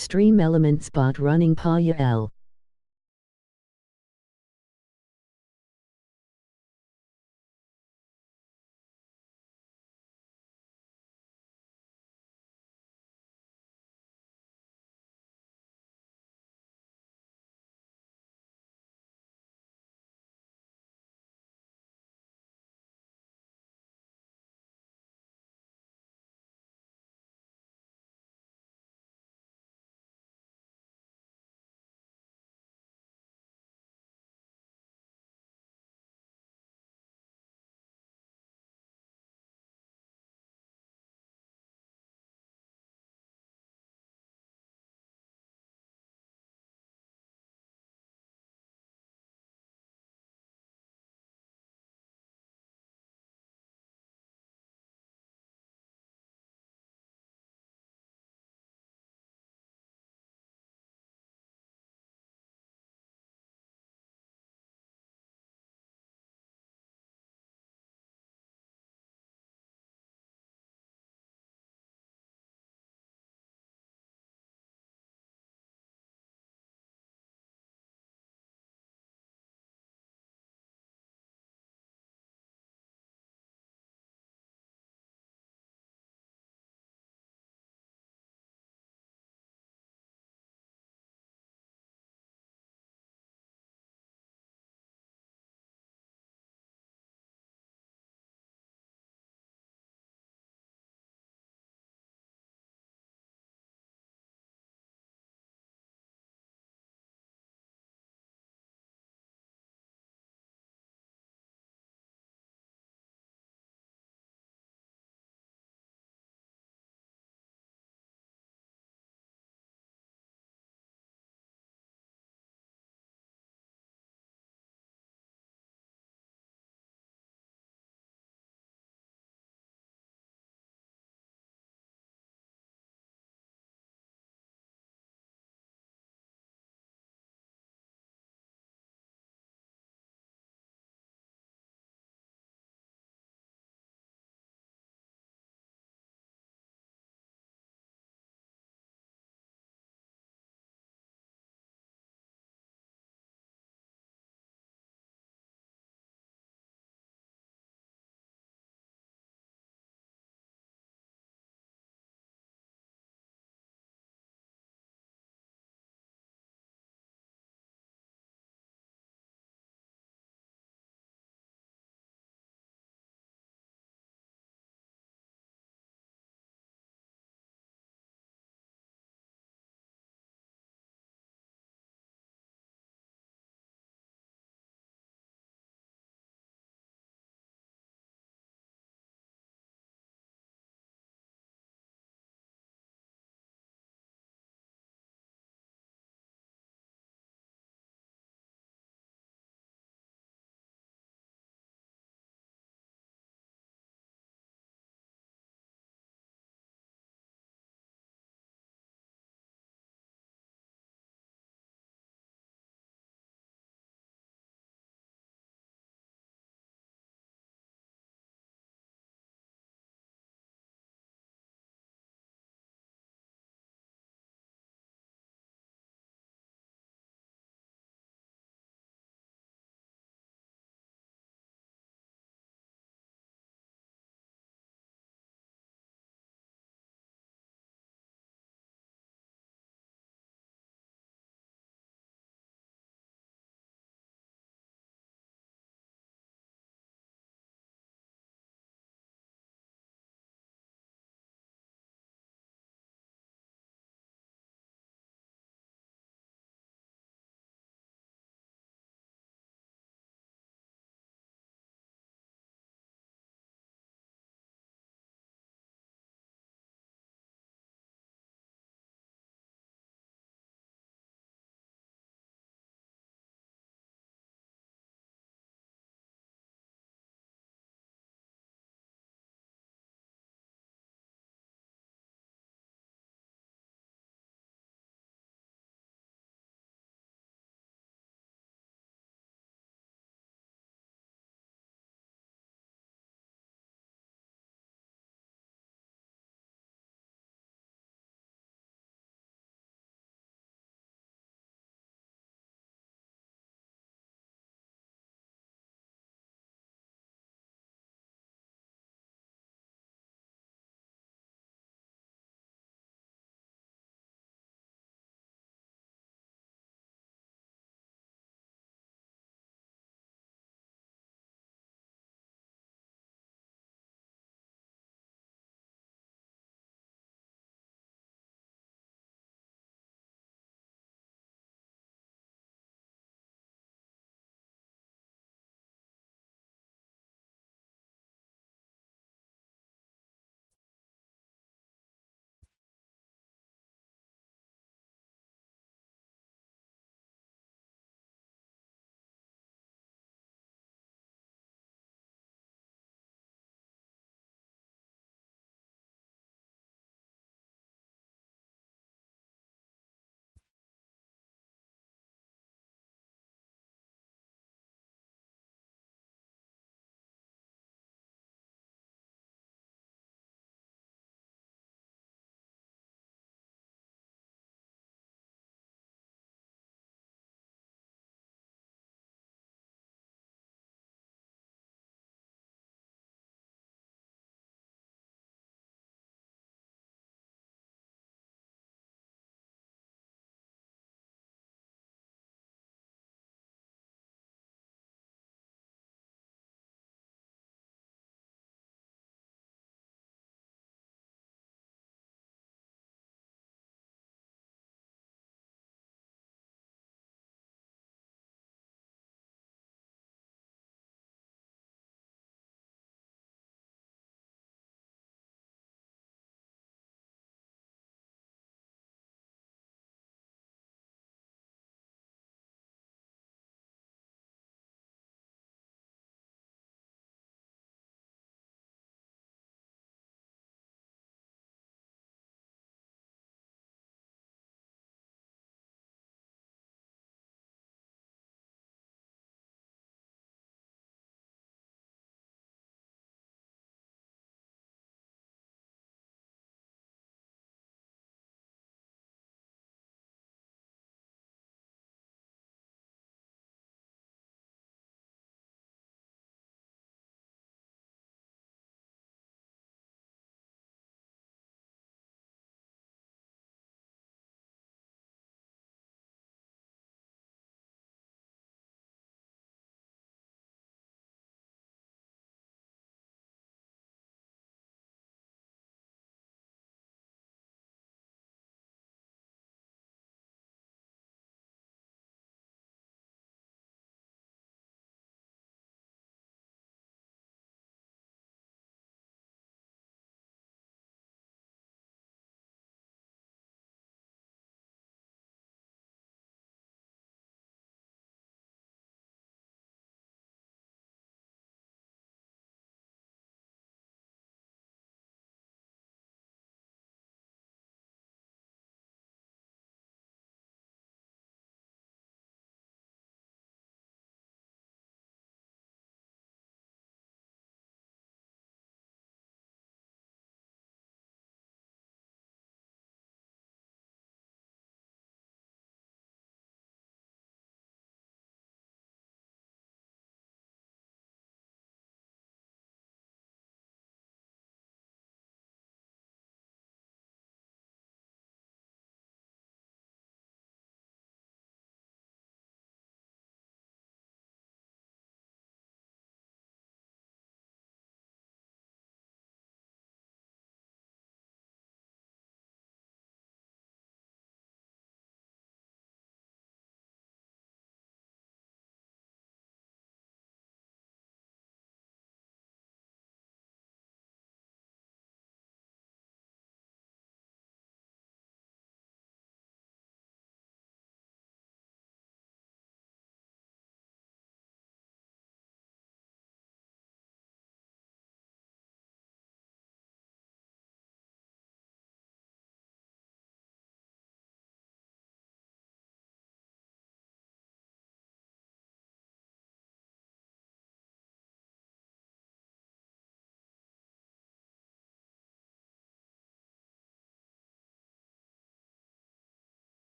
Stream element spot running pa ya L.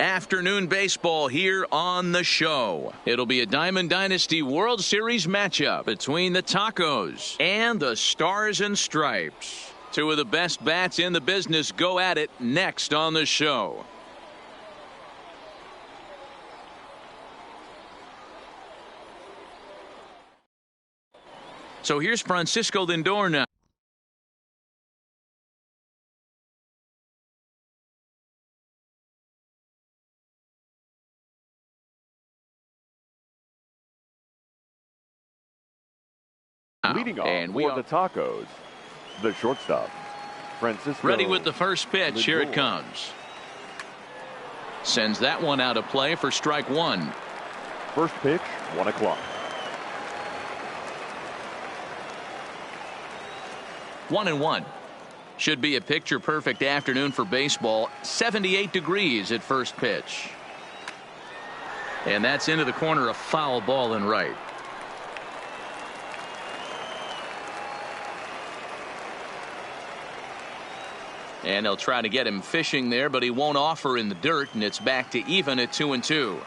Afternoon baseball here on the show. It'll be a Diamond Dynasty World Series matchup between the Tacos and the Stars and Stripes. Two of the best bats in the business go at it next on the show. So here's Francisco Lindor now. Leading off and for the Tacos, the shortstop, Francisco. Ready with the first pitch. Lindor. Here it comes. Sends that one out of play for strike one. First pitch, 1 o'clock. 1-1. Should be a picture-perfect afternoon for baseball. 78 degrees at first pitch. And that's into the corner, a foul ball and right. And they'll try to get him fishing there, but he won't offer in the dirt, and it's back to even at 2-2.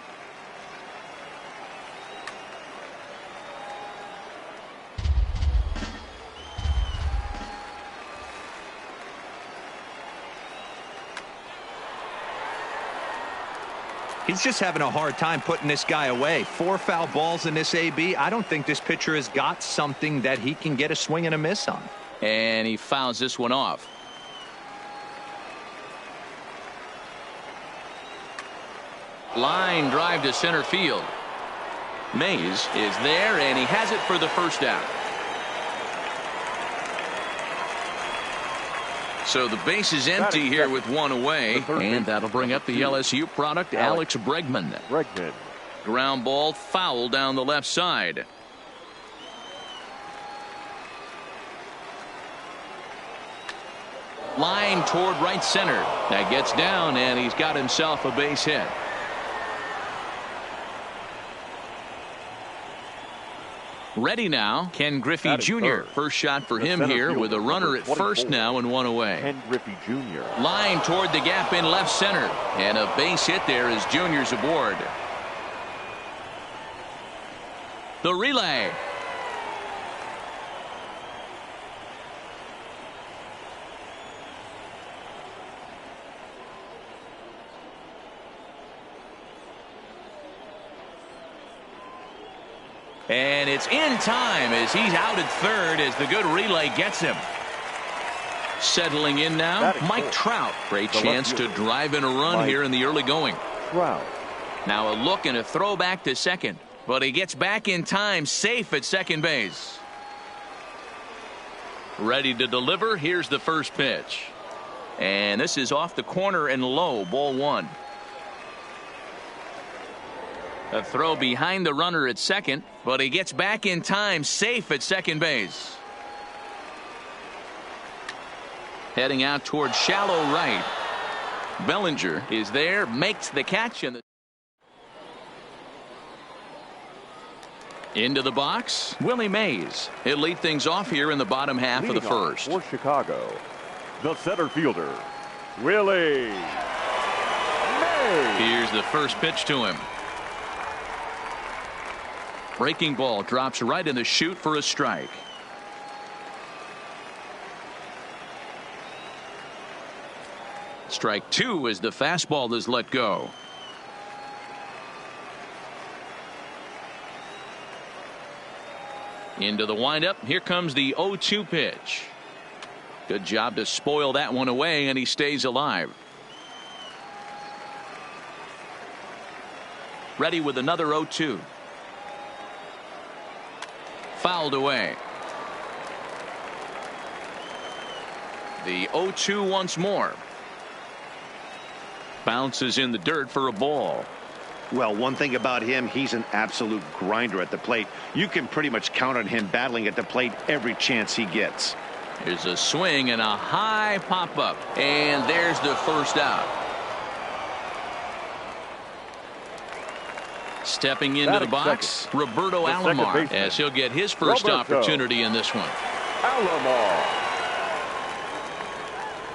He's just having a hard time putting this guy away. 4 foul balls in this AB. I don't think this pitcher has got something that he can get a swing and a miss on. And he fouls this one off. Line drive to center field. Mays is there, and he has it for the first out. So the base is empty here with one away, and that'll bring up the LSU product, Alex Bregman. Ground ball foul down the left side. Line toward right center. That gets down, and he's got himself a base hit. Ready now, Ken Griffey Jr. First shot for him here with a runner at first now and one away. Ken Griffey Jr. Line toward the gap in left center. And a base hit there as Junior's aboard. The relay. And it's in time as he's out at third as the good relay gets him. Settling in now, Mike Trout. Great chance to drive in a run here in the early going. Now a look and a throw back to second. But he gets back in time, safe at second base. Ready to deliver. Here's the first pitch. And this is off the corner and low, ball one. A throw behind the runner at second, but he gets back in time, safe at second base. Heading out towards shallow right. Bellinger is there, makes the catch. Into the box, Willie Mays. He'll lead things off here in the bottom half of the first. For Chicago, the center fielder, Willie Mays. Here's the first pitch to him. Breaking ball drops right in the chute for a strike. Strike two as the fastball is let go. Into the windup. Here comes the 0-2 pitch. Good job to spoil that one away, and he stays alive. Ready with another 0-2. Fouled away. The 0-2 once more. Bounces in the dirt for a ball. Well, one thing about him, he's an absolute grinder at the plate. You can pretty much count on him battling at the plate every chance he gets. There's a swing and a high pop-up. And there's the first out. Stepping into the box, Roberto Alomar, as he'll get his first opportunity in this one. Alomar.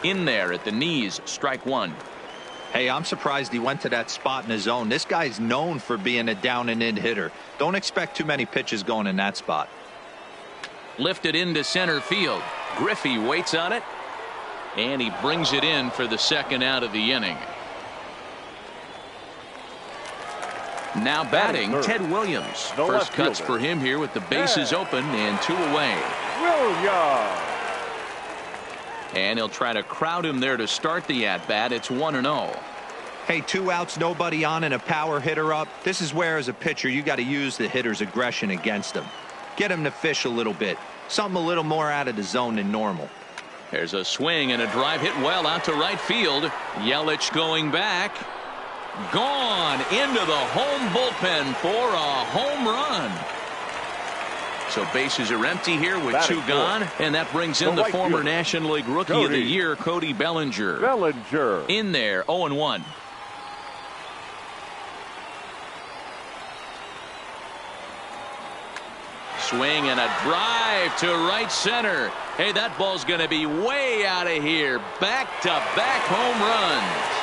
In there at the knees, strike one. Hey, I'm surprised he went to that spot in his zone. This guy's known for being a down and in hitter. Don't expect too many pitches going in that spot. Lifted into center field. Griffey waits on it, and he brings it in for the second out of the inning. Now batting, Ted Williams. First cuts for him here with the bases open and 2 away. Williams. And he'll try to crowd him there to start the at-bat. It's 1-0. Hey, 2 outs, nobody on, and a power hitter up. This is where, as a pitcher, you got to use the hitter's aggression against him. Get him to fish a little bit. Something a little more out of the zone than normal. There's a swing and a drive hit well out to right field. Yelich going back. Gone into the home bullpen for a home run. So bases are empty here with 2 gone, and that brings in the former National League Rookie of the Year, Cody Bellinger. In there, 0-1. Swing and a drive to right center. Hey, that ball's going to be way out of here. Back-to-back home runs.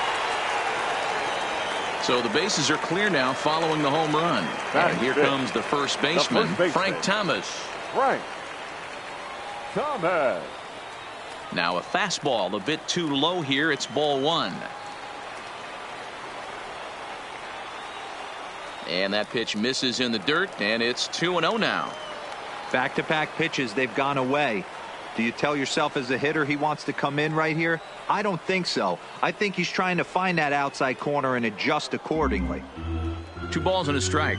So the bases are clear now following the home run. And here comes the first baseman, Frank Thomas. Frank Thomas. Now a fastball a bit too low here. It's ball 1. And that pitch misses in the dirt, and it's 2-0 now. Back-to-back pitches, they've gone away. Do you tell yourself as a hitter he wants to come in right here? I don't think so. I think he's trying to find that outside corner and adjust accordingly. 2 balls and a strike.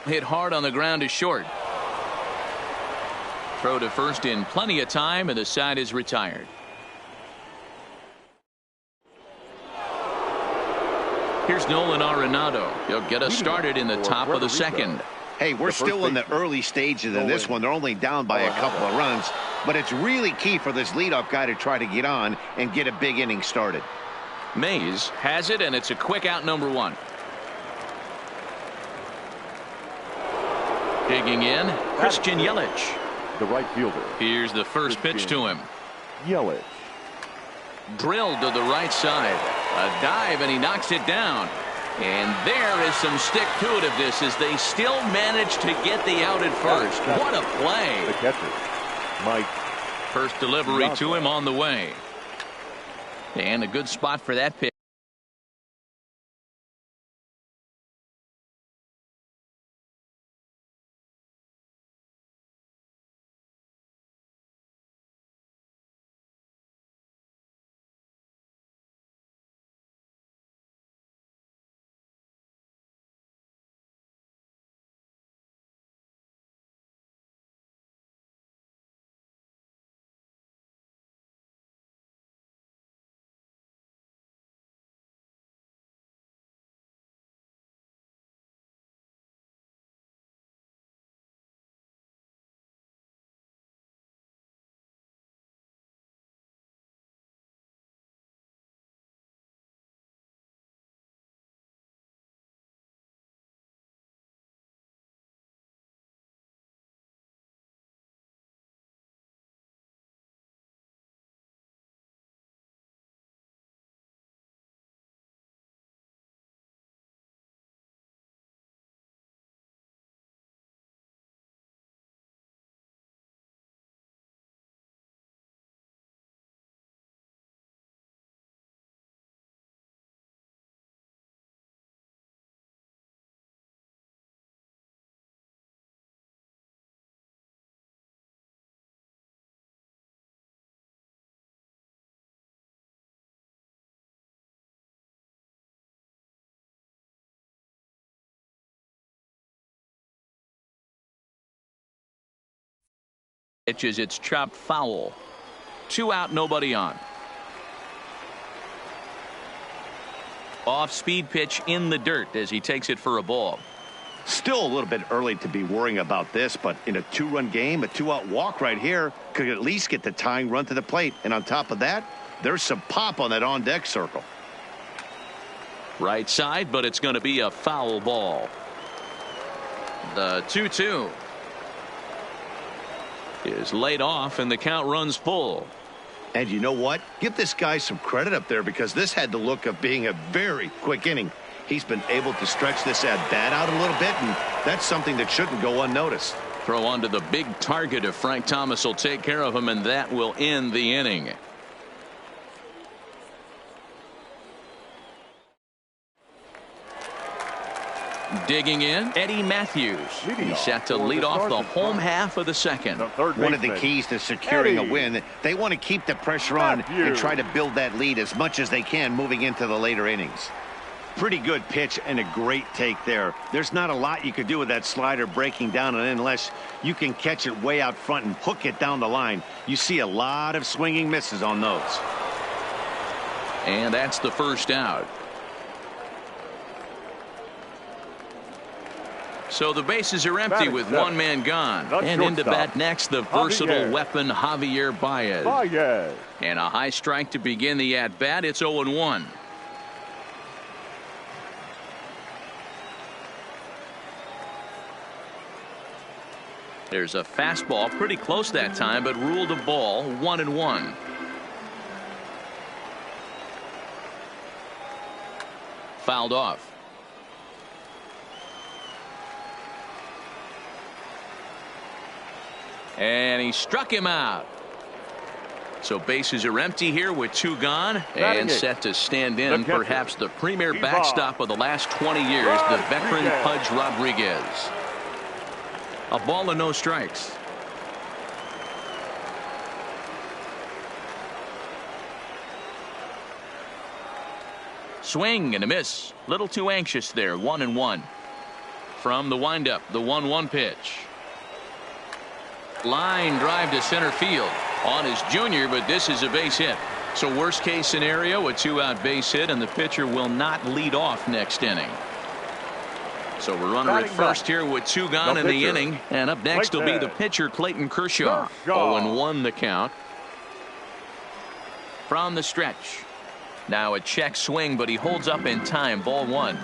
Hit hard on the ground is short. Throw to first in plenty of time, and the side is retired. Here's Nolan Arenado. He'll get us started in the top of the second. Hey, we're still in the early stages of this one. They're only down by a couple of runs, but it's really key for this leadoff guy to try to get on and get a big inning started. Mays has it, and it's a quick out, number 1. Digging in, Christian Yelich. The right fielder. Here's the first pitch to him. Yelich. Drilled to the right side. A dive, and he knocks it down. And there is some stick to it of this as they still manage to get the out at first. What a play. The catcher, Mike. First delivery to him on the way. And a good spot for that pitch. Pitches, it's chopped foul. 2 out, nobody on. Off speed pitch in the dirt as he takes it for a ball. Still a little bit early to be worrying about this, but in a 2-run game, a 2-out walk right here could at least get the tying run to the plate. And on top of that, there's some pop on that on-deck circle. Right side, but it's going to be a foul ball. The 2-2 is laid off, and the count runs full. And you know what? Give this guy some credit up there because this had the look of being a very quick inning. He's been able to stretch this at-bat out a little bit, and that's something that shouldn't go unnoticed. Throw onto the big target if Frank Thomas will take care of him, and that will end the inning. Digging in, Eddie Matthews. He's set to lead off the home half of the second. One of the keys to securing a win, they want to keep the pressure on and try to build that lead as much as they can moving into the later innings. Pretty good pitch and a great take there. There's not a lot you could do with that slider breaking down and in unless you can catch it way out front and hook it down the line. You see a lot of swinging misses on those. And that's the first out. So the bases are empty with one man gone. And into bat next, the versatile weapon Javier Baez. And a high strike to begin the at-bat. It's 0-1. There's a fastball pretty close that time, but ruled a ball. 1-1. Fouled off. And he struck him out. So bases are empty here with two gone and set to stand in perhaps the premier backstop of the last 20 years, the veteran Pudge Rodriguez. A ball and no strikes. Swing and a miss. Little too anxious there. 1-1. From the windup, the 1-1 pitch. Line drive to center field on his junior, but this is a base hit. So worst case scenario, a 2-out base hit, and the pitcher will not lead off next inning. So we're runner at first here with two gone in the inning, and up next will be the pitcher Clayton Kershaw. 0-1 the count. From the stretch. Now a check swing, but he holds up in time. Ball one.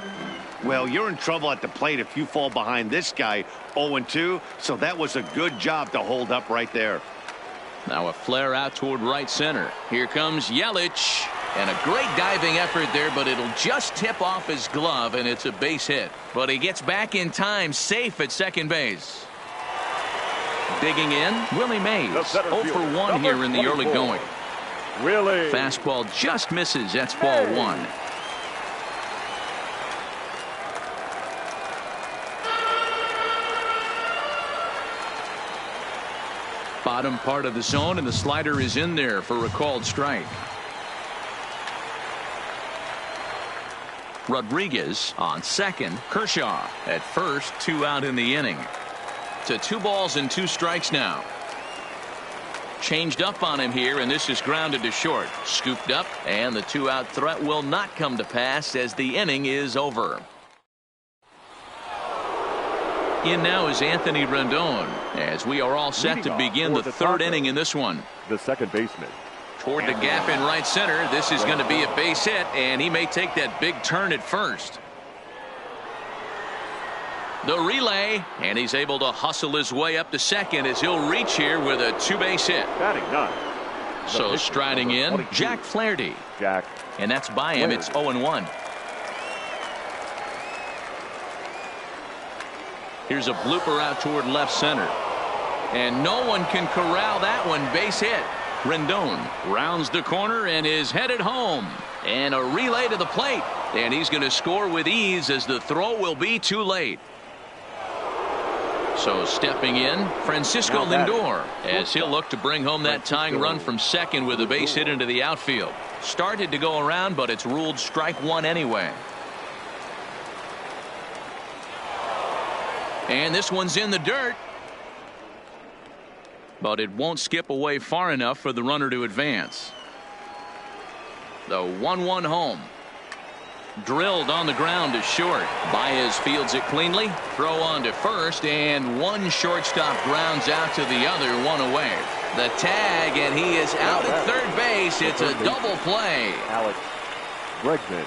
Well, you're in trouble at the plate if you fall behind this guy. 0-2, so that was a good job to hold up right there. Now a flare out toward right center. Here comes Yelich, and a great diving effort there, but it'll just tip off his glove, and it's a base hit. But he gets back in time, safe at second base. Digging in, Willie Mays. 0 for 1 here in the early going. Fastball just misses. That's ball one. Bottom part of the zone, and the slider is in there for a called strike. Rodriguez on second. Kershaw at first. 2 out in the inning. To 2 balls and 2 strikes now. Changed up on him here, and this is grounded to short. Scooped up, and the 2-out threat will not come to pass as the inning is over. In now is Anthony Rendon as we are all set to begin the third inning in this one. The second baseman. Toward the gap in right center. This is going to be a base hit, and he may take that big turn at first. The relay, and he's able to hustle his way up to second as he'll reach here with a 2-base hit. So striding in, Jack Flaherty. And that's by him. It's 0-1. Here's a blooper out toward left center. And no one can corral that one. Base hit. Rendon rounds the corner and is headed home. And a relay to the plate. And he's going to score with ease as the throw will be too late. So stepping in, Francisco Lindor, as he'll look to bring home that tying run from second with a base hit into the outfield. Started to go around, but it's ruled strike one anyway. And this one's in the dirt. But it won't skip away far enough for the runner to advance. The 1-1 home. Drilled on the ground to short. Baez fields it cleanly. Throw on to first, and one shortstop grounds out to the other, one away. The tag, and he is out at third base. It's a double play. Alex Bregman.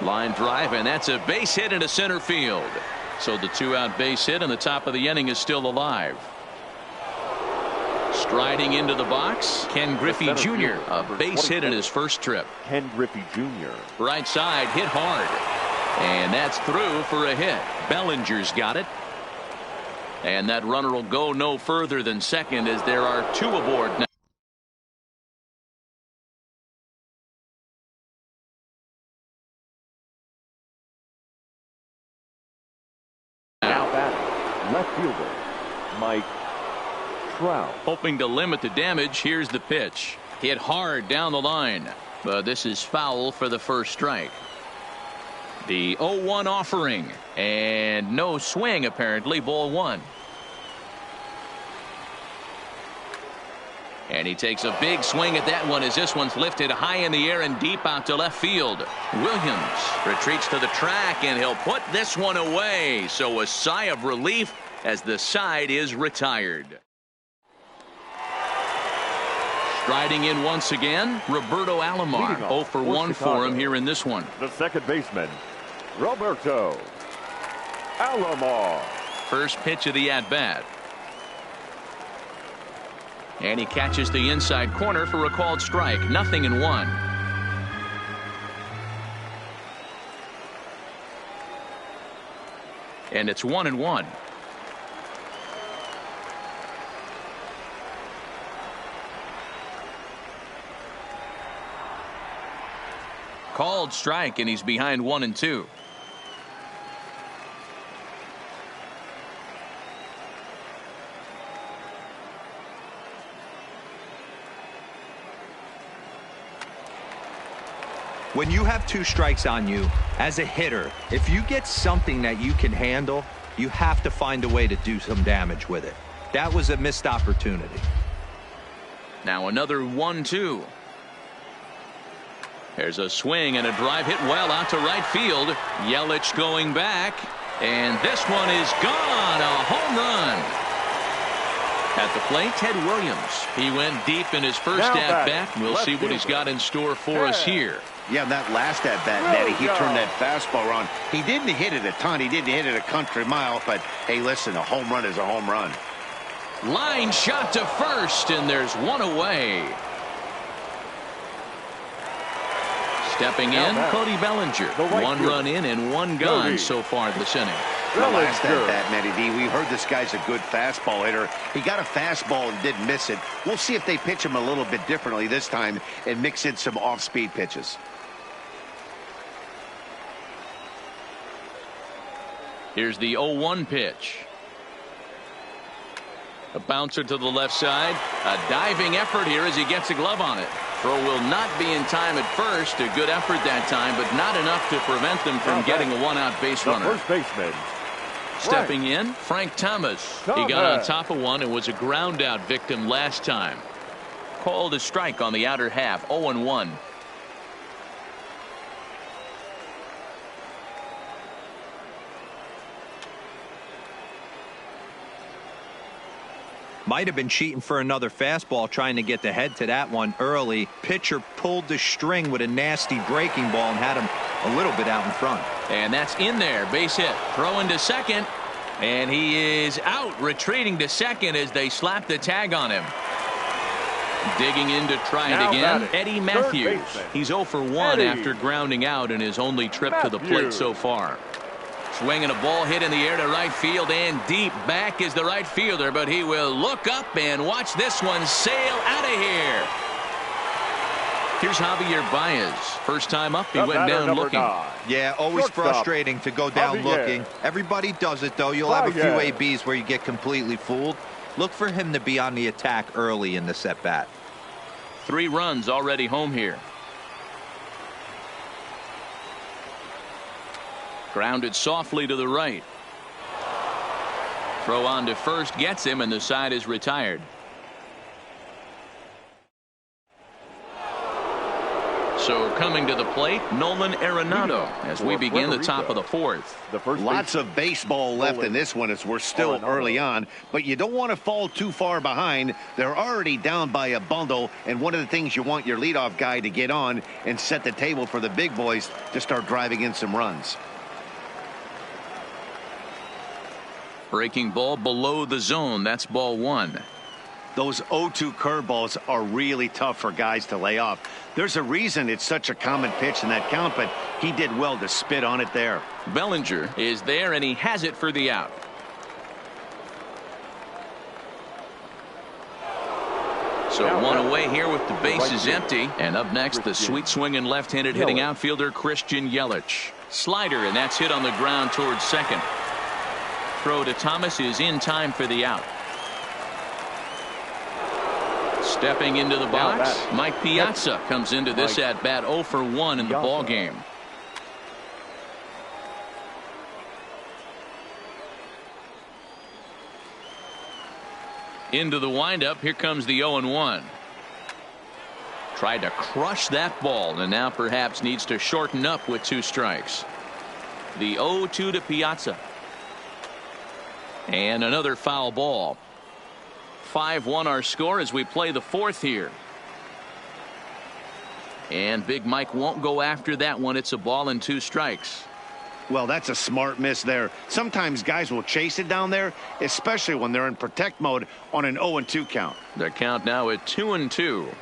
Line drive, and that's a base hit into center field. So the 2-out base hit, and the top of the inning is still alive. Striding into the box, Ken Griffey Jr., a base hit in his first trip. Ken Griffey Jr. Right side, hit hard. And that's through for a hit. Bellinger's got it. And that runner will go no further than second as there are 2 aboard now. Now batting, left fielder, Mike Trout. Hoping to limit the damage, here's the pitch. Hit hard down the line. But this is foul for the first strike. The 0-1 offering. And no swing, apparently. Ball 1. And he takes a big swing at that one as this one's lifted high in the air and deep out to left field. Williams retreats to the track, and he'll put this one away. So a sigh of relief as the side is retired. Striding in once again, Roberto Alomar. 0 for 1 for him here in this one. The second baseman, Roberto Alomar. First pitch of the at-bat. And he catches the inside corner for a called strike. 0-1. And it's 1-1. Called strike, and he's behind 1-2. When you have 2 strikes on you, as a hitter, if you get something that you can handle, you have to find a way to do some damage with it. That was a missed opportunity. Now another 1-2. There's a swing and a drive hit well out to right field. Yelich going back, and this one is gone. A home run. At the plate, Ted Williams. He went deep in his first at-bat. We'll see what he's got in store for us here. Yeah, that last at-bat, Natty, he turned that fastball around. He didn't hit it a ton. He didn't hit it a country mile. But, hey, listen, a home run is a home run. Line shot to first, and there's one away. Stepping in, Cody Bellinger. 1 run in and 1 gone so far this inning. The last at-bat, Matty D, we heard this guy's a good fastball hitter. He got a fastball and didn't miss it. We'll see if they pitch him a little bit differently this time and mix in some off-speed pitches. Here's the 0-1 pitch. A bouncer to the left side. A diving effort here as he gets a glove on it. Throw will not be in time at first. A good effort that time, but not enough to prevent them from getting a one-out base runner. First baseman. Stepping in, Frank Thomas. He got on top of one and was a ground-out victim last time. Called a strike on the outer half. 0-1. Might have been cheating for another fastball, trying to get the head to that one early. Pitcher pulled the string with a nasty breaking ball and had him a little bit out in front. And that's in there. Base hit. Throw into second. And he is out, retreating to second as they slap the tag on him. Digging in to try it again, Eddie Matthews. He's 0 for 1 after grounding out in his only trip to the plate so far. Swinging a ball hit in the air to right field and deep. Back is the right fielder, but he will look up and watch this one sail out of here. Here's Javier Baez. First time up, he went down looking. Yeah, always frustrating to go down looking. Everybody does it, though. You'll have a few ABs where you get completely fooled. Look for him to be on the attack early in the at-bat. 3 runs already home here. Grounded softly to the right. Throw on to first gets him, and the side is retired. So coming to the plate, Nolan Arenado as we begin the top of the 4th. Lots of baseball left in this one as we're still early on, but you don't want to fall too far behind. They're already down by a bundle, and one of the things you want your leadoff guy to get on and set the table for the big boys to start driving in some runs. Breaking ball below the zone. That's ball 1. Those 0-2 curveballs are really tough for guys to lay off. There's a reason it's such a common pitch in that count, but he did well to spit on it there. Bellinger is there, and he has it for the out. So one away here with the bases empty. And up next, the sweet swinging left-handed hitting outfielder Christian Yelich. Slider, and that's hit on the ground towards second. Throw to Thomas is in time for the out. Stepping into the box, Mike Piazza comes into this at bat 0 for 1 in the ball game. Into the windup. Here comes the 0-1. Tried to crush that ball, and now perhaps needs to shorten up with 2 strikes. The 0-2 to Piazza. And another foul ball. 5-1 our score as we play the 4th here. And Big Mike won't go after that one. It's a ball and 2 strikes. Well, that's a smart miss there. Sometimes guys will chase it down there, especially when they're in protect mode on an 0-2 count. The count now at 2-2.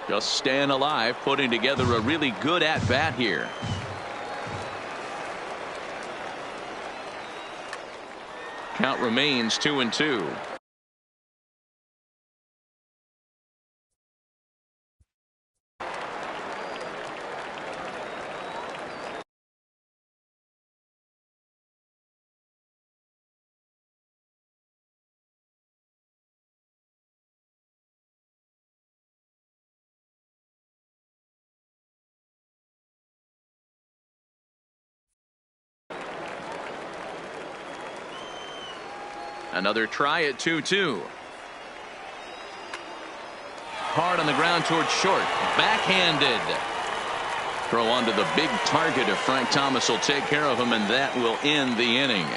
Just staying alive, putting together a really good at-bat here. Count remains 2-2. Another try at 2-2. Hard on the ground towards short. Backhanded. Throw onto the big target if Frank Thomas will take care of him, and that will end the inning.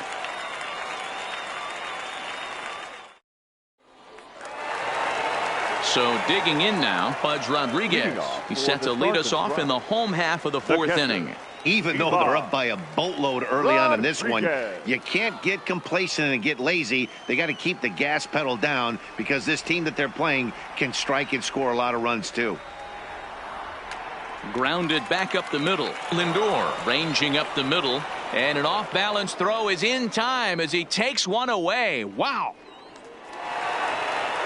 So digging in now, Pudge Rodriguez. He's set to lead us off in the home half of the 4th inning. Even though they're up by a boatload early on in this one, you can't get complacent and get lazy. They got to keep the gas pedal down because this team that they're playing can strike and score a lot of runs too. Grounded back up the middle. Lindor ranging up the middle, and an off-balance throw is in time as he takes one away. Wow.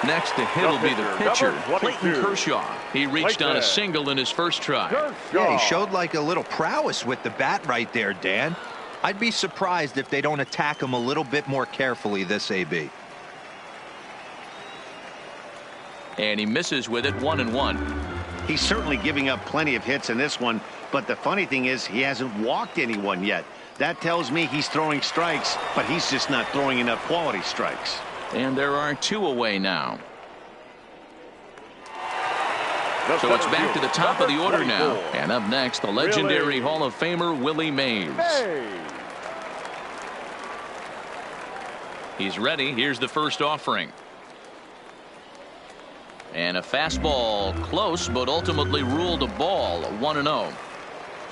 Next to hit will be the pitcher, Clayton Kershaw. He reached on a single in his first try. Yeah, he showed like a little prowess with the bat right there, Dan. I'd be surprised if they don't attack him a little bit more carefully this AB. And he misses with it, 1-1. He's certainly giving up plenty of hits in this one, but the funny thing is he hasn't walked anyone yet. That tells me he's throwing strikes, but he's just not throwing enough quality strikes. And there are 2 away now. So it's back to the top of the order now. And up next, the legendary Hall of Famer Willie Mays. He's ready. Here's the first offering. And a fastball close, but ultimately ruled a ball, 1-0.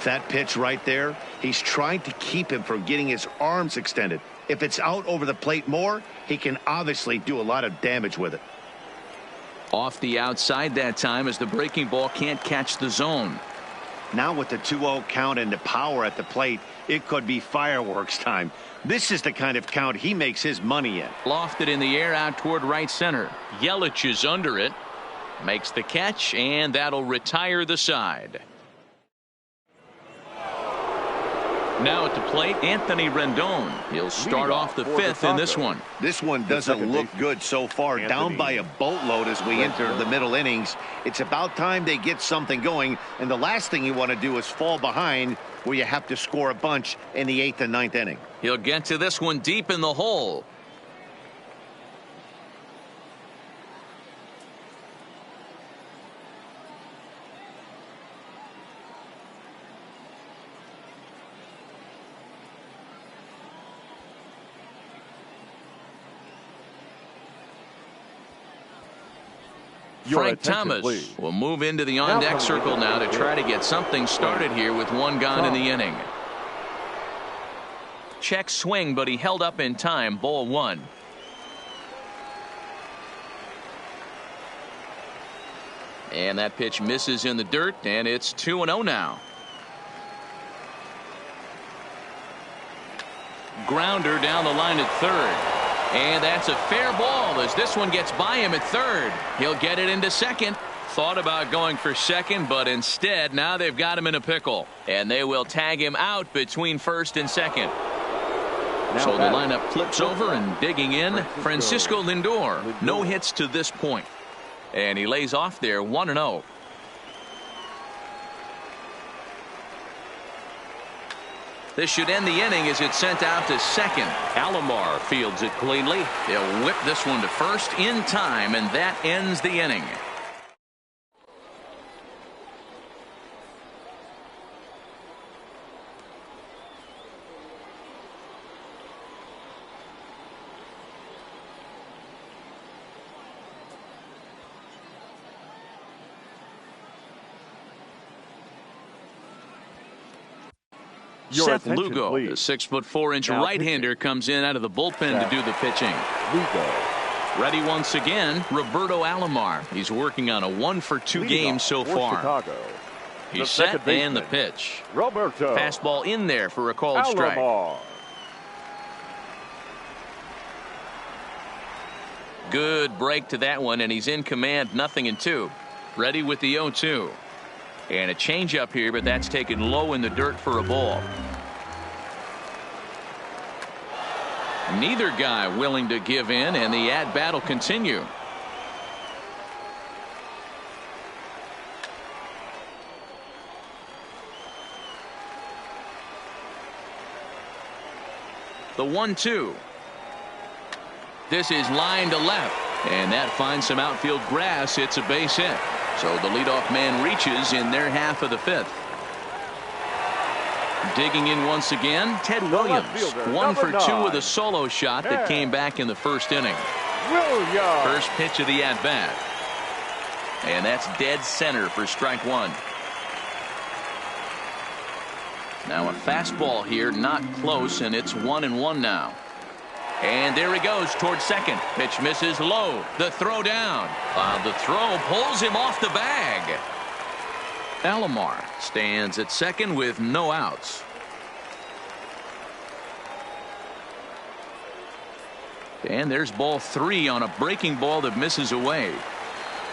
That pitch right there, he's trying to keep him from getting his arms extended. If it's out over the plate more, he can obviously do a lot of damage with it. Off the outside that time as the breaking ball can't catch the zone. Now with the 2-0 count and the power at the plate, it could be fireworks time. This is the kind of count he makes his money in. Lofted in the air out toward right center. Yelich is under it. Makes the catch, and that'll retire the side. Now at the plate, Anthony Rendon. He'll start off the 5th in this one. This one doesn't look good so far. Down by a boatload as we enter the middle innings. It's about time they get something going, and the last thing you want to do is fall behind where you have to score a bunch in the 8th and 9th inning. He'll get to this one deep in the hole. Frank Thomas will move into the on-deck circle now to try to get something started here with 1 gone in the inning. Check swing, but he held up in time. Ball 1. And that pitch misses in the dirt, and it's 2-0 now. Grounder down the line at third. And that's a fair ball as this one gets by him at third. He'll get it into second. Thought about going for second, but instead now they've got him in a pickle. And they will tag him out between first and second. So the lineup flips over, and digging in, Francisco Lindor. No hits to this point. And he lays off there 1-0. This should end the inning as it's sent out to second. Alomar fields it cleanly. They'll whip this one to first in time, and that ends the inning. Seth Lugo, the 6'4" right-hander, comes in out of the bullpen to do the pitching. Ready once again, Roberto Alomar. He's working on a 1-for-2 game so far. He's set, and the pitch. Roberto. Fastball in there for a called strike. Good break to that one, and he's in command, 0-2. Ready with the 0-2. And a changeup here, but that's taken low in the dirt for a ball. Neither guy willing to give in, and the at-bat will continue. The 1-2. This is line to left, and that finds some outfield grass. It's a base hit. So the leadoff man reaches in their half of the fifth. Digging in once again, Ted Williams. 1 for 2 with a solo shot that came back in the first inning. First pitch of the at-bat. And that's dead center for strike one. Now a fastball here, not close, and it's 1-1 now. And there he goes towards second. Pitch misses low. The throw down. The throw pulls him off the bag. Alomar stands at second with no outs. And there's ball 3 on a breaking ball that misses away.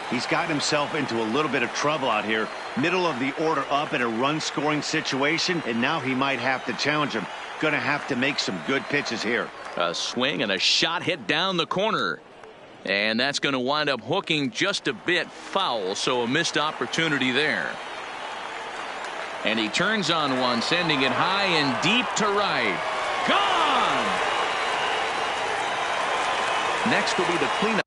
He's gotten himself into a little bit of trouble out here. Middle of the order up in a run-scoring situation, and now he might have to challenge him. Going to have to make some good pitches here. A swing and a shot hit down the corner. And that's going to wind up hooking just a bit foul, so a missed opportunity there. And he turns on one, sending it high and deep to right. Gone! Next will be the cleanup.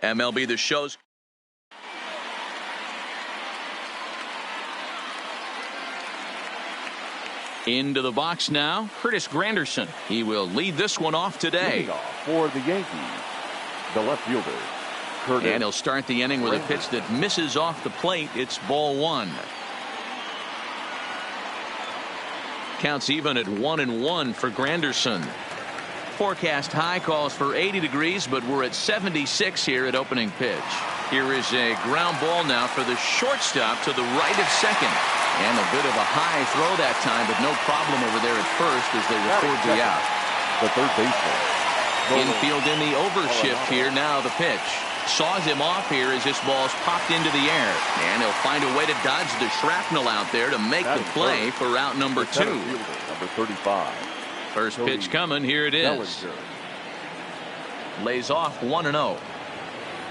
MLB The Show's into the box now, Curtis Granderson. He will lead this one off today. Leading off for the Yankees, the left fielder, Curtis. And he'll start the inning with a pitch that misses off the plate. It's ball one. Counts even at 1-1 for Granderson. Forecast high calls for 80 degrees, but we're at 76 here at opening pitch. Here is a ground ball now for the shortstop to the right of second. And a bit of a high throw that time, but no problem over there at first as they record the out. The third baseman. Infield in the overshift here. Now the pitch. Saws him off here as this ball's popped into the air. And he'll find a way to dodge the shrapnel out there to make the play for out number 2. Number 35. First pitch coming. Here it is. Lays off 1-0.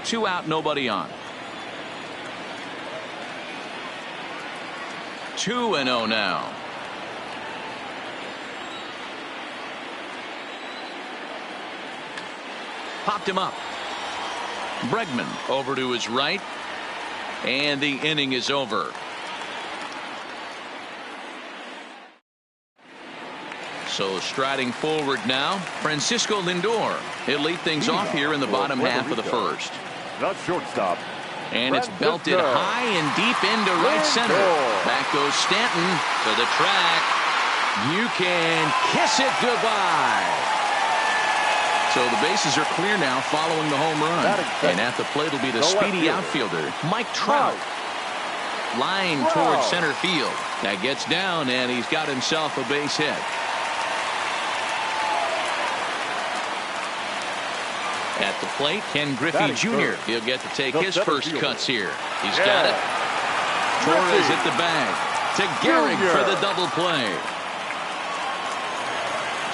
2 out, nobody on. 2-0 now. Popped him up. Bregman over to his right. And the inning is over. So striding forward now, Francisco Lindor. He'll lead things off here in the bottom half of the first. The shortstop. And it's belted high and deep into right center. Back goes Stanton to the track. You can kiss it goodbye. So the bases are clear now following the home run. And at the plate will be the speedy outfielder, Mike Trout. Line towards center field. That gets down, and he's got himself a base hit. At the plate, Ken Griffey Jr. He'll get to take his first cuts here. He's got it. Torres at the bag. To Gehrig for the double play.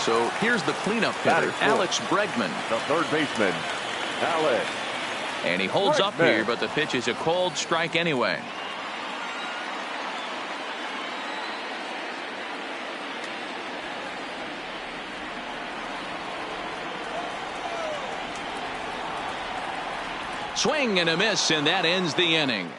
So here's the cleanup hitter, Alex Bregman. The third baseman, Alex. And he holds up here, but the pitch is a called strike anyway. Swing and a miss, and that ends the inning.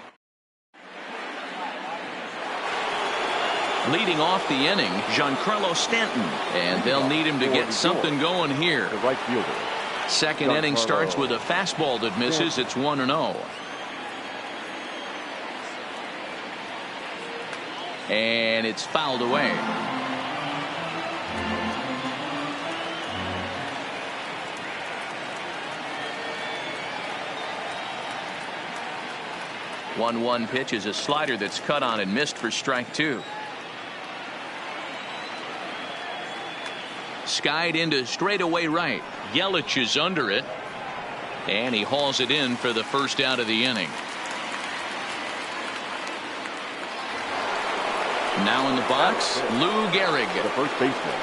Leading off the inning, Giancarlo Stanton, and they'll need him to get something going here. The right fielder. Second inning starts with a fastball that misses. It's 1-0. And it's fouled away. One pitch is a slider that's cut on and missed for strike 2. Skied into straightaway right. Yelich is under it. And he hauls it in for the first out of the inning. Now in the box, Lou Gehrig. The first baseman,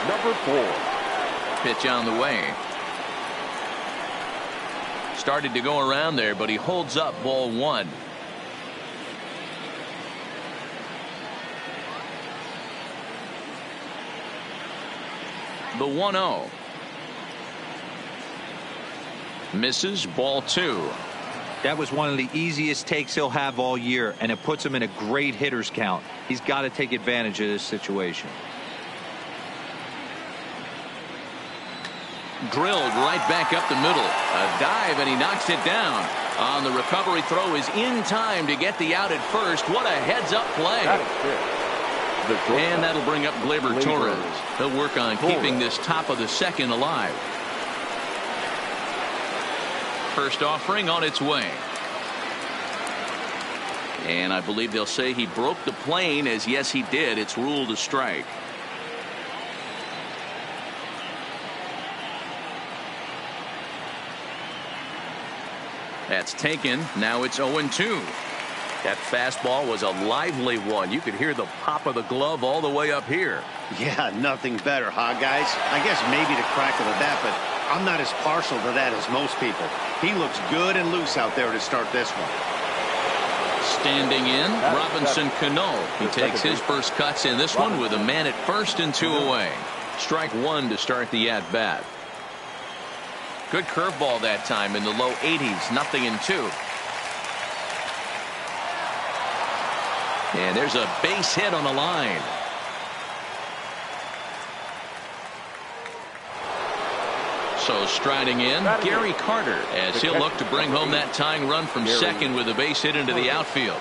number 4. Pitch on the way. Started to go around there, but he holds up ball 1. The 1-0. Misses, ball 2. That was one of the easiest takes he'll have all year, and it puts him in a great hitter's count. He's got to take advantage of this situation. Drilled right back up the middle. A dive, and he knocks it down. On the recovery throw is in time to get the out at first. What a heads-up play. And that'll bring up Gleyber Torres. He'll work on keeping this top of the second alive. First offering on its way. And I believe they'll say he broke the plane, as yes he did. It's ruled a strike. That's taken. Now it's 0-2. That fastball was a lively one. You could hear the pop of the glove all the way up here. Yeah, nothing better, huh, guys? I guess maybe the crack of the bat, but I'm not as partial to that as most people. He looks good and loose out there to start this one. Standing in, Robinson Cano. He takes his first cuts in this one with a man at first and 2 away. Strike 1 to start the at-bat. Good curveball that time in the low 80s. 0-2. And there's a base hit on the line. So striding in, Gary Carter, as he'll look to bring home that tying run from second with a base hit into the outfield.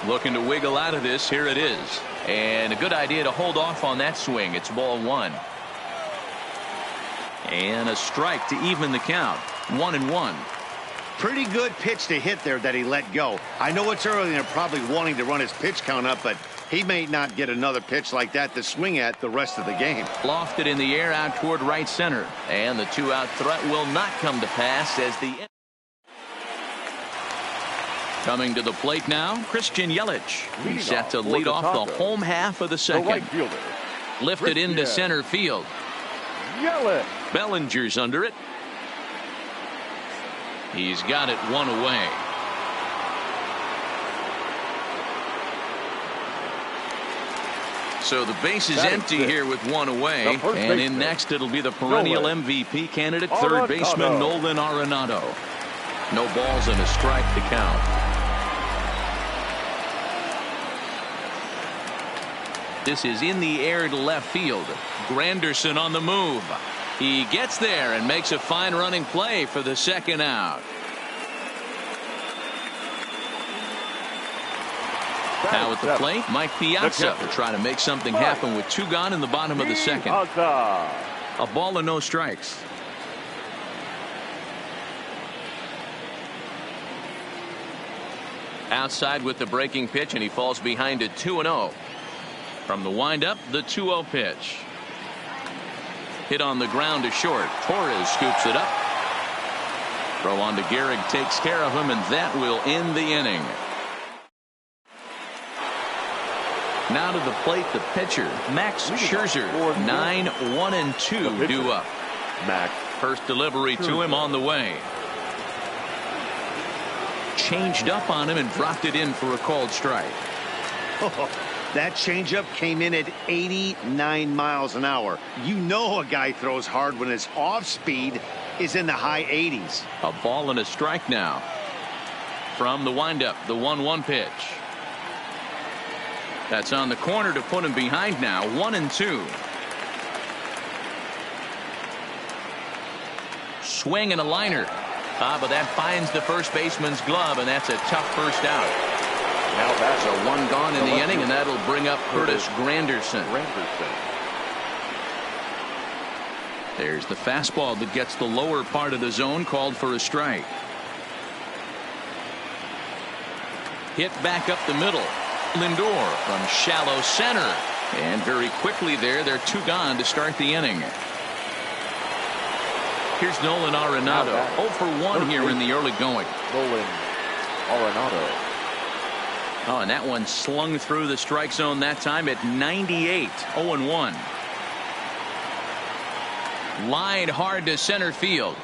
Looking to wiggle out of this. Here it is. And a good idea to hold off on that swing. It's ball 1. And a strike to even the count. 1-1. Pretty good pitch to hit there that he let go. I know it's early and they're probably wanting to run his pitch count up, but he may not get another pitch like that to swing at the rest of the game. Lofted in the air out toward right center. And the 2-out threat will not come to pass as the... Coming to the plate now, Christian Yelich. He's set to lead off the home half of the second. Lifted into center field. Yelich. Bellinger's under it. He's got it 1 away. So the base is empty here with 1 away. And in next it'll be the perennial MVP candidate, third baseman Nolan Arenado. No balls and a strike to count. This is in the air to left field. Granderson on the move. He gets there and makes a fine running play for the second out. Now at the plate, Mike Piazza to try to make something happen with 2 gone in the bottom of the second. A ball and no strikes. Outside with the breaking pitch, and he falls behind it 2-0. From the windup, the 2-0 pitch. Hit on the ground to short. Torres scoops it up. Throw on to Gehrig takes care of him, and that will end the inning. Now to the plate, the pitcher, Max Scherzer. 9-1-2 due up. Max. First delivery to him on the way. Changed up on him and dropped it in for a called strike. That changeup came in at 89 miles an hour. You know a guy throws hard when his off speed is in the high 80s. A ball and a strike now. From the windup, the 1-1 pitch. That's on the corner to put him behind now. 1-2. Swing and a liner. But that finds the first baseman's glove, and that's a tough first out. Now that's a 1 gone in the inning, and that'll bring up Curtis Granderson. There's the fastball that gets the lower part of the zone, called for a strike. Hit back up the middle. Lindor from shallow center. And very quickly there, they're 2 gone to start the inning. Here's Nolan Arenado. 0 for 1 here in the early going. Nolan Arenado. Oh, and that one slung through the strike zone that time at 98. 0-1. Line hard to center field.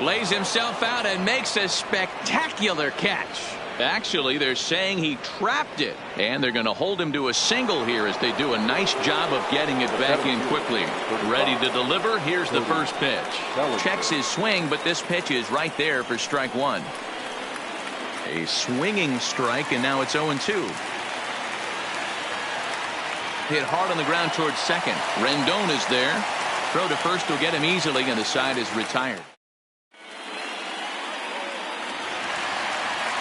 Lays himself out and makes a spectacular catch. Actually, they're saying he trapped it, and they're going to hold him to a single here as they do a nice job of getting it back in quickly. Ready to deliver. Here's the first pitch. Checks his swing, but this pitch is right there for strike 1. A swinging strike, and now it's 0-2. Hit hard on the ground towards second. Rendon is there. Throw to first will get him easily, and the side is retired.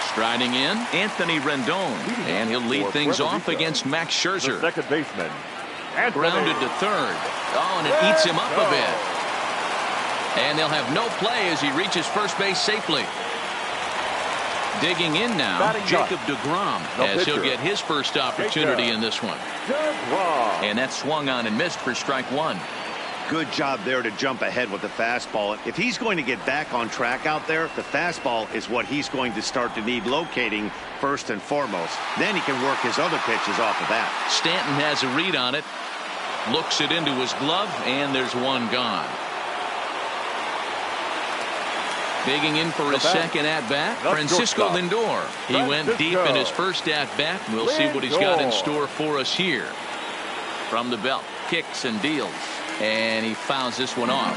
Striding in, Anthony Rendon, and he'll lead things off against Max Scherzer. The second baseman. Grounded to third. Oh, and it eats him up a bit. And they'll have no play as he reaches first base safely. Digging in now, Jacob deGrom, as he'll get his first opportunity in this one. And that swung on and missed for strike 1. Good job there to jump ahead with the fastball. If he's going to get back on track out there, the fastball is what he's going to start to need locating first and foremost. Then he can work his other pitches off of that. Stanton has a read on it. Looks it into his glove, and there's 1 gone. Digging in for his second at-bat, Francisco Lindor. He went deep in his first at-bat. We'll see what he's got in store for us here. From the belt, kicks and deals. And he fouls this one off.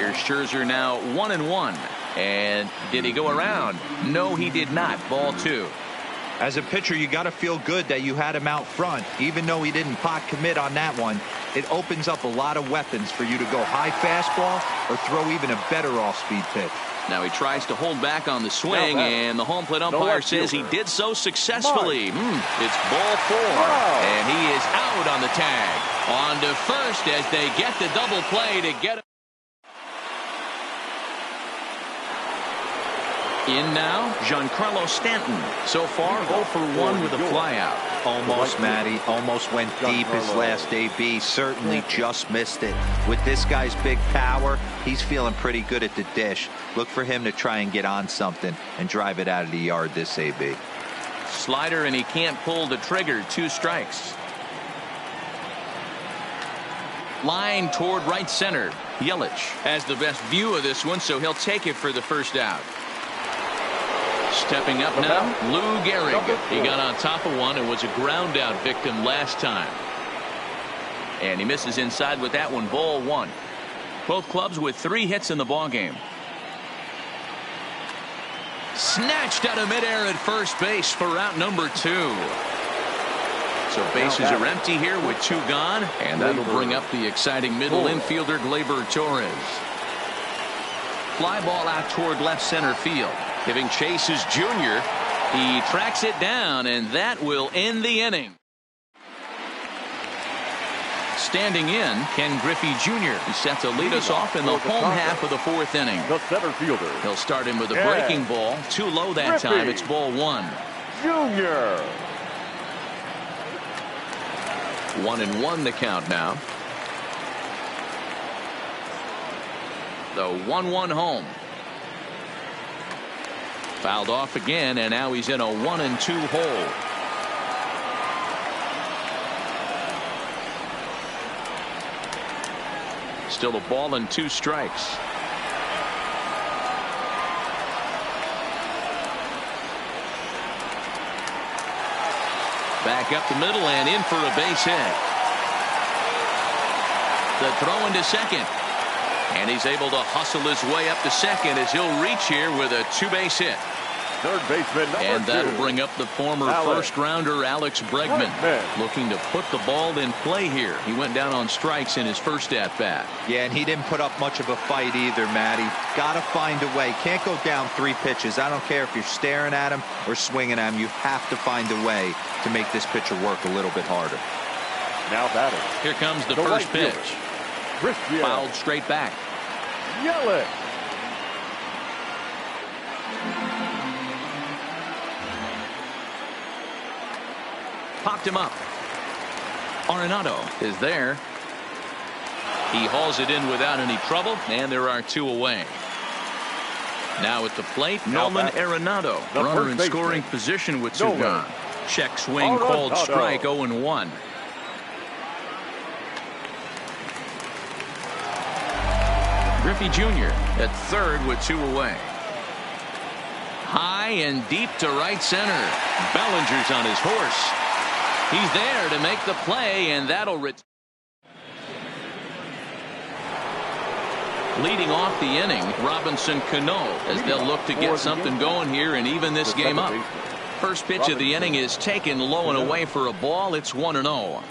Here's Scherzer now 1-1. And did he go around? No, he did not. Ball 2. As a pitcher, you got to feel good that you had him out front. Even though he didn't pot commit on that one, it opens up a lot of weapons for you to go high fastball or throw even a better off-speed pitch. Now he tries to hold back on the swing, and the home plate umpire says he did so successfully. It's ball 4, and he is out on the tag. On to first as they get the double play to get it. In now, Giancarlo Stanton. So far, 0 for 1 with a flyout. Almost, Matty. Almost went deep his last AB. Certainly just missed it. With this guy's big power, he's feeling pretty good at the dish. Look for him to try and get on something and drive it out of the yard this AB. Slider, and he can't pull the trigger. 2 strikes. Line toward right center. Yelich has the best view of this one, so he'll take it for the first out. Stepping up now, Lou Gehrig. He got on top of one and was a ground out victim last time. And he misses inside with that one. Ball 1. Both clubs with 3 hits in the ballgame. Snatched out of midair at first base for out number 2. So bases are empty here with 2 gone, and that'll bring up the exciting middle infielder Gleyber Torres. Fly ball out toward left center field. Giving chase is Junior. He tracks it down, and that will end the inning. Standing in, Ken Griffey Jr. He's set to lead us off in the home half of the 4th inning. The center fielder. He'll start him with a breaking ball. Too low that time. It's ball 1. Junior. 1-1 the count now. The 1-1 home. Fouled off again, and now he's in a 1-2 hole. Still a ball and 2 strikes. Back up the middle and in for a base hit. The throw into second. And he's able to hustle his way up to second as he'll reach here with a 2-base hit. Third baseman and that'll bring up the former first-rounder Alex Bregman, looking to put the ball in play here. He went down on strikes in his first at-bat. Yeah, and he didn't put up much of a fight either, Matty. Got to find a way. Can't go down 3 pitches. I don't care if you're staring at him or swinging at him. You have to find a way to make this pitcher work a little bit harder. Now batting. Here comes the first pitch. Fouled straight back. Yelich. Popped him up. Arenado is there. He hauls it in without any trouble, and there are 2 away. Now at the plate, Nolan Arenado, runner in scoring position with 2 gone. Check swing called strike, 0-1. Griffey Jr. at third with 2 away. High and deep to right center. Bellinger's on his horse. He's there to make the play, and that'll leading off the inning, Robinson Cano, as they'll look to get something going here and even this game up. First pitch of the inning is taken low and away for a ball. It's 1-0.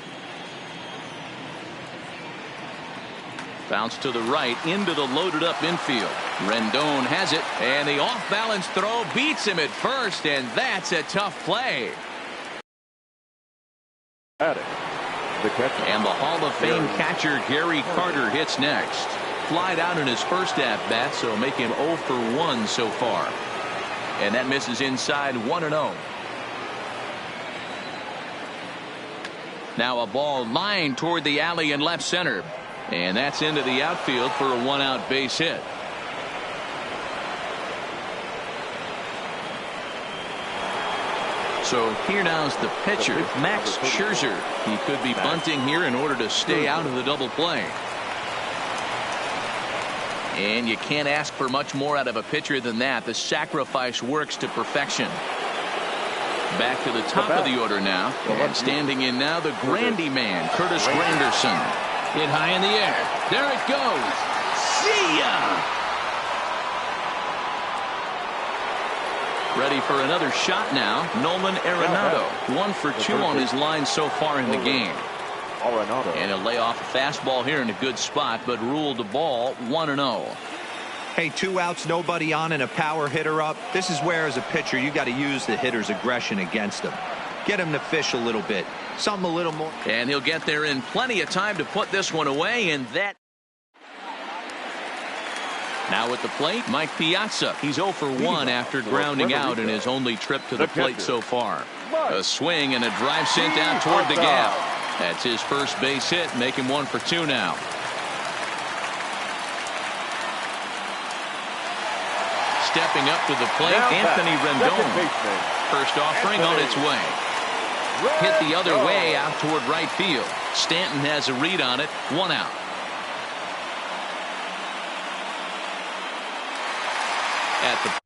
Bounce to the right into the loaded up infield. Rendon has it, and the off balance throw beats him at first, and that's a tough play. And the Hall of Fame catcher Gary Carter hits next. Flied out in his first at-bat, so make him 0 for 1 so far. And that misses inside, 1-0. Now a ball lined toward the alley in left center. And that's into the outfield for a 1-out base hit. So here now's the pitcher, Max Scherzer. He could be bunting here in order to stay out of the double play. And you can't ask for much more out of a pitcher than that. The sacrifice works to perfection. Back to the top of the order now. And standing in now, the Grandy man, Curtis Granderson. Hit high in the air. There it goes. See See ya! Ready for another shot now. Nolan Arenado. 1 for 2 on his line so far in the game. And he'll lay off a fastball here in a good spot, but ruled the ball 1-0. Hey, 2 outs, nobody on, and a power hitter up. This is where, as a pitcher, you got to use the hitter's aggression against him. Get him to fish a little bit. Something a little more. And he'll get there in plenty of time to put this one away, and that. Now at the plate, Mike Piazza. He's 0 for 1 after grounding out in his only trip to the plate so far. A swing and a drive sent out toward the gap. That's his first base hit, make him 1 for 2 now. Stepping up to the plate, Anthony Rendon. First offering on its way. Hit the other way out toward right field. Stanton has a read on it. 1 out. At the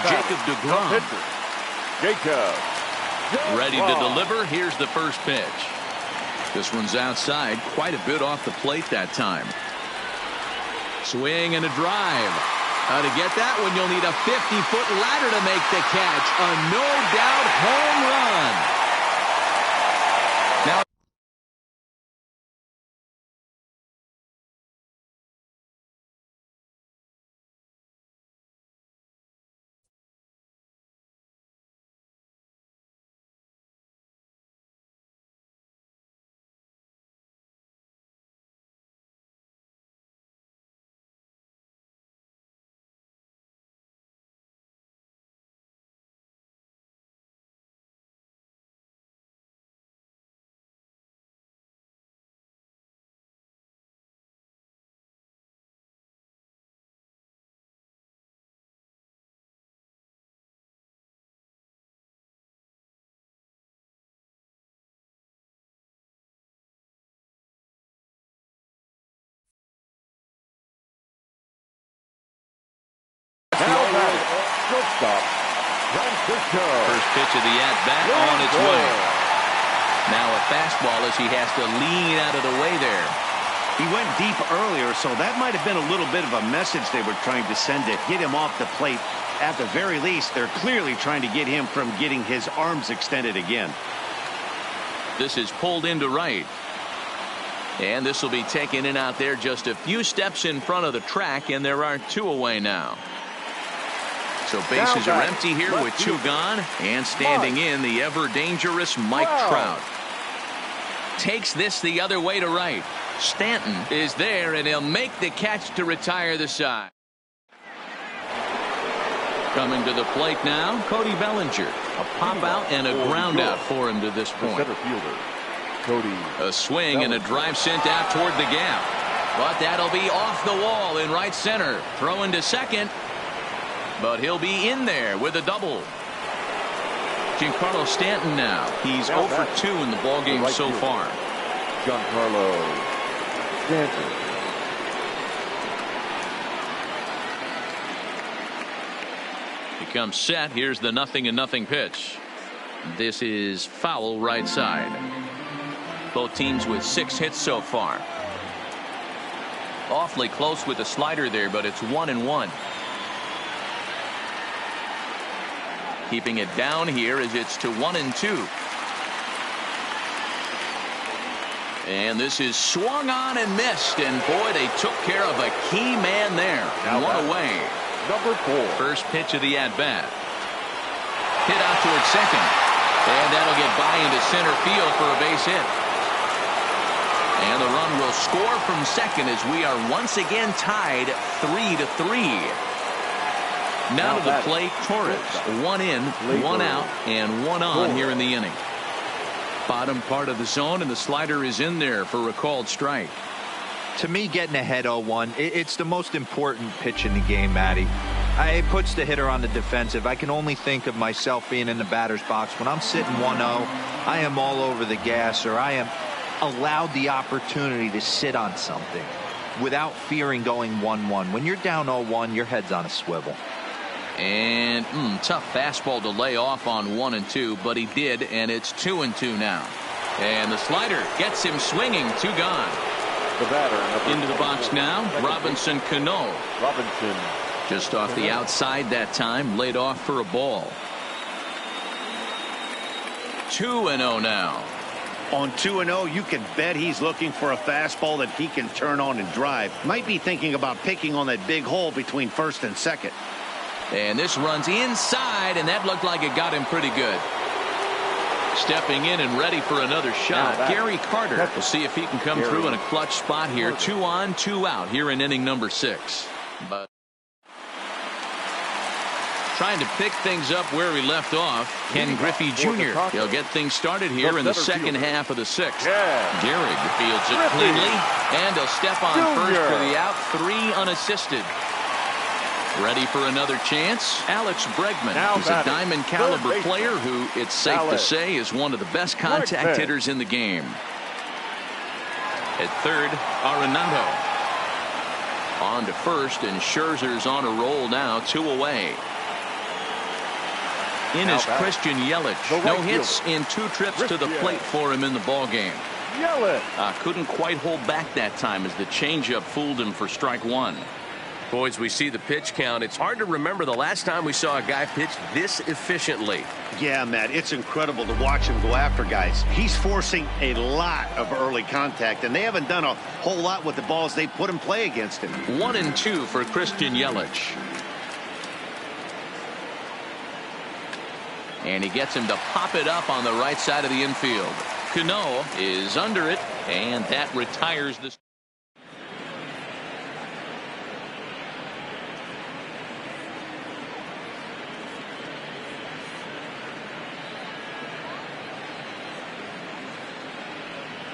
Jacob DeGrom. Ready to deliver. Here's the first pitch. This one's outside, quite a bit off the plate that time. Swing and a drive. To get that one, you'll need a 50-foot ladder to make the catch. A no-doubt home run. Now first pitch of the at-bat on its way. Now a fastball as he has to lean out of the way there. He went deep earlier, so that might have been a little bit of a message they were trying to send to hit him off the plate. At the very least, they're clearly trying to get him from getting his arms extended again. This is pulled into right. And this will be taken in out there just a few steps in front of the track, and there are 2 away now. So bases are empty here with 2 gone, and standing in the ever dangerous Mike Trout. Takes this the other way to right. Stanton is there, and he'll make the catch to retire the side. Coming to the plate now, Cody Bellinger. A pop out and a ground out for him to this point. Center fielder, Cody. A swing and a drive sent out toward the gap. But that'll be off the wall in right center. Throwing to second. But he'll be in there with a double. Giancarlo Stanton now. He's 0 for 2 in the ballgame so far. Giancarlo Stanton. He comes set. Here's the 0-0 pitch. This is foul right side. Both teams with 6 hits so far. Awfully close with the slider there, but it's 1-1. Keeping it down here as it's to 1-2. And this is swung on and missed, and boy, they took care of a key man there. One away. Number 4. First pitch of the at-bat. Hit out towards second, and that'll get by into center field for a base hit. And the run will score from second as we are once again tied 3-3. Now to the plate, Torres. 1 in, 1 out, and 1 on here in the inning. Bottom part of the zone, and the slider is in there for a called strike. To me, getting ahead 0-1, it's the most important pitch in the game, Matty. It puts the hitter on the defensive. I can only think of myself being in the batter's box. When I'm sitting 1-0, I am all over the gas, or I am allowed the opportunity to sit on something without fearing going 1-1. When you're down 0-1, your head's on a swivel. And tough fastball to lay off on 1 and 2, but he did, and it's 2 and 2 now. And the slider gets him swinging. 2 gone. The batter into the box now, Robinson Cano. Robinson. Just off the outside that time, laid off for a ball. 2-0 now. On 2-0, you can bet he's looking for a fastball that he can turn on and drive. Might be thinking about picking on that big hole between first and second. And this runs inside, and that looked like it got him pretty good. Stepping in and ready for another shot, Gary Carter. We'll see if he can come through in a clutch spot here. 2 on, 2 out here in inning number 6. But trying to pick things up where he left off, Ken Griffey Jr. He'll get things started here in the second half of the 6th. Gehrig fields it cleanly, and he'll step on first for the out. 3 unassisted. Ready for another chance, Alex Bregman. He's a diamond caliber player who, it's safe to say, is one of the best contact hitters in the game. At third, Arenado. On to first, and Scherzer's on a roll now, 2 away. In is Christian Yelich. No hits in 2 trips to the plate for him in the ballgame. Couldn't quite hold back that time as the changeup fooled him for strike 1. Boys, we see the pitch count. It's hard to remember the last time we saw a guy pitch this efficiently. Yeah, Matt, it's incredible to watch him go after guys. He's forcing a lot of early contact, and they haven't done a whole lot with the balls they put in play against him. 1 and 2 for Christian Yelich. And he gets him to pop it up on the right side of the infield. Cano is under it, and that retires the...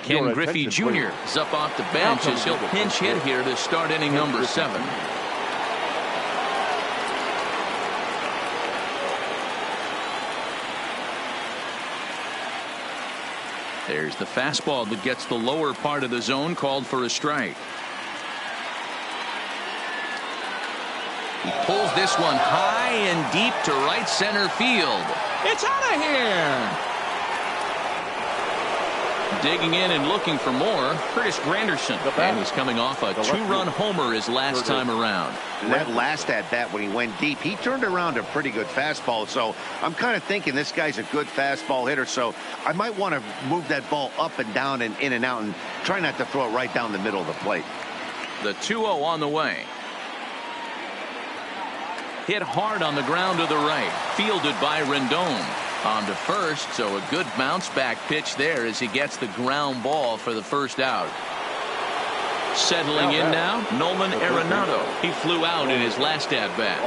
Ken Griffey Jr. is up off the bench as he'll pinch hit here to start inning number 7. There's the fastball that gets the lower part of the zone, called for a strike. He pulls this one high and deep to right center field. It's out of here. Digging in and looking for more, Curtis Granderson. And he's coming off a 2-run homer his last time around. That last at-bat when he went deep, he turned around a pretty good fastball. So I'm kind of thinking this guy's a good fastball hitter. So I might want to move that ball up and down and in and out and try not to throw it right down the middle of the plate. The 2-0 on the way. Hit hard on the ground to the right. Fielded by Rendon. On to first, so a good bounce back pitch there as he gets the ground ball for the first out. Settling in now, Nolan Arenado. He flew out in his last at bat.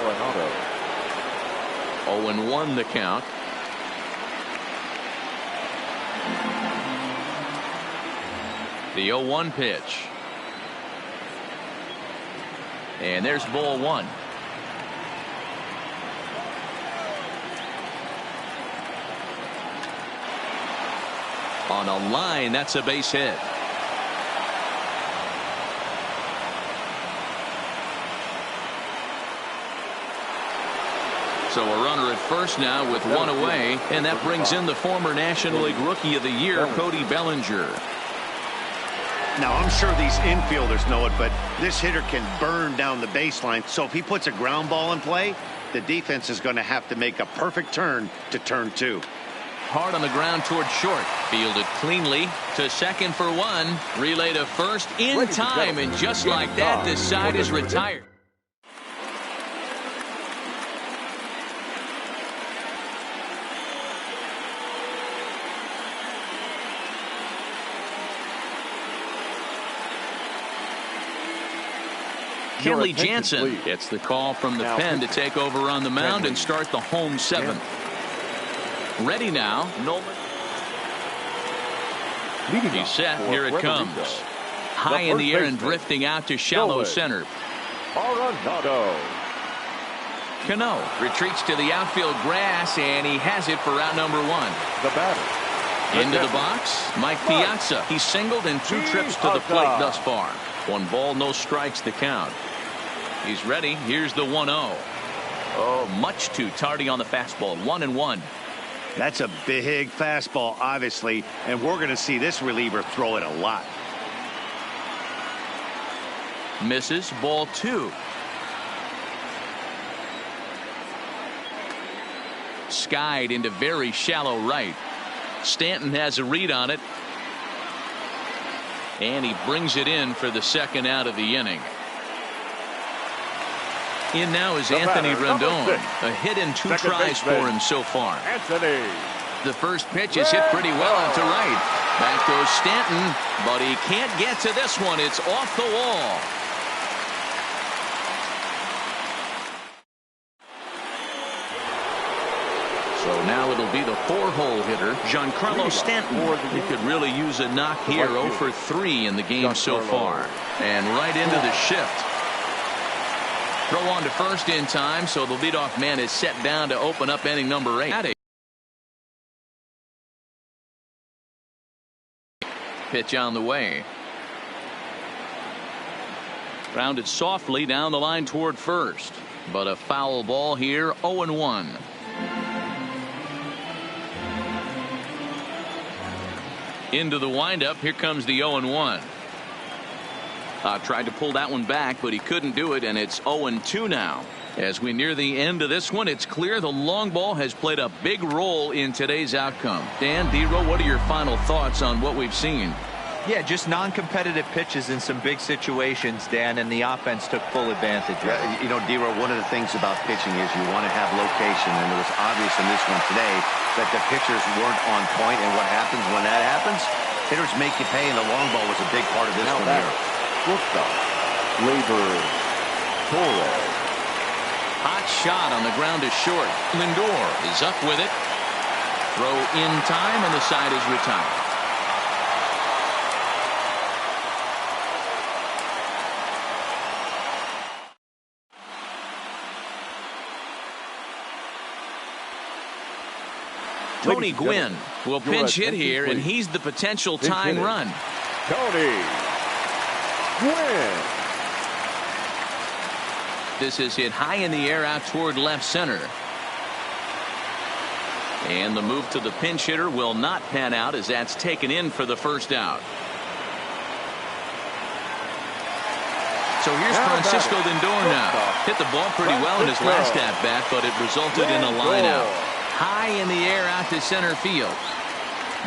0-1 the count. The 0-1 pitch. And there's ball 1. On a line, that's a base hit. So a runner at first now with 1 away, and that brings in the former National League Rookie of the Year, Cody Bellinger. Now, I'm sure these infielders know it, but this hitter can burn down the baseline. So if he puts a ground ball in play, the defense is going to have to make a perfect turn to turn 2. Hard on the ground toward short. Fielded cleanly to second for 1. Relay to first in time, and just like that, this side is retired. Kenley Jansen gets the call from the pen to take over on the mound and start the home 7th. Ready now, Nolan. He's set. Here it comes. high in the air and drifting out to shallow center. Arenado. Cano retreats to the outfield grass, and he has it for out number 1. The batter. Into the box, Mike Piazza. He's singled in 2 trips to the plate thus far. 1 ball, no strikes the count. He's ready. Here's the 1-0. Oh, much too tardy on the fastball. 1-1. That's a big fastball, obviously, and we're going to see this reliever throw it a lot. Misses, ball 2. Skied into very shallow right. Stanton has a read on it, and he brings it in for the second out of the inning. In now is Anthony Rendon. A hit in 2 tries for him so far. Anthony. The first pitch is hit pretty well out to right. Back goes Stanton, but he can't get to this one. It's off the wall. So now it'll be the 4-hole hitter, Giancarlo Stanton. He could really use a knock here. 0 for 3 in the game so far. And right into the shift. Throw on to first in time, so the leadoff man is set down to open up inning number 8. Pitch on the way. Grounded softly down the line toward first. But a foul ball here, 0-1. Into the windup. Here comes the 0-1. Tried to pull that one back, but he couldn't do it, and it's 0-2 now. As we near the end of this one, it's clear the long ball has played a big role in today's outcome. Dan, D-Row, what are your final thoughts on what we've seen? Yeah, just non-competitive pitches in some big situations, Dan, and the offense took full advantage. Yeah, you know, D-Row, one of the things about pitching is you want to have location, and it was obvious in this one today that the pitchers weren't on point, and what happens when that happens? Hitters make you pay, and the long ball was a big part of this one here. Labor. Torres. Hot shot on the ground is short. Lindor is up with it. Throw in time, and the side is retired. Tony Gwynn will pinch hit here, and he's the potential tying run. Tony Gwynn. This is hit high in the air out toward left center. And the move to the pinch hitter will not pan out, as that's taken in for the first out. So here's Francisco Lindor now. Hit the ball pretty well in his last at bat, but it resulted in a line out. High in the air out to center field.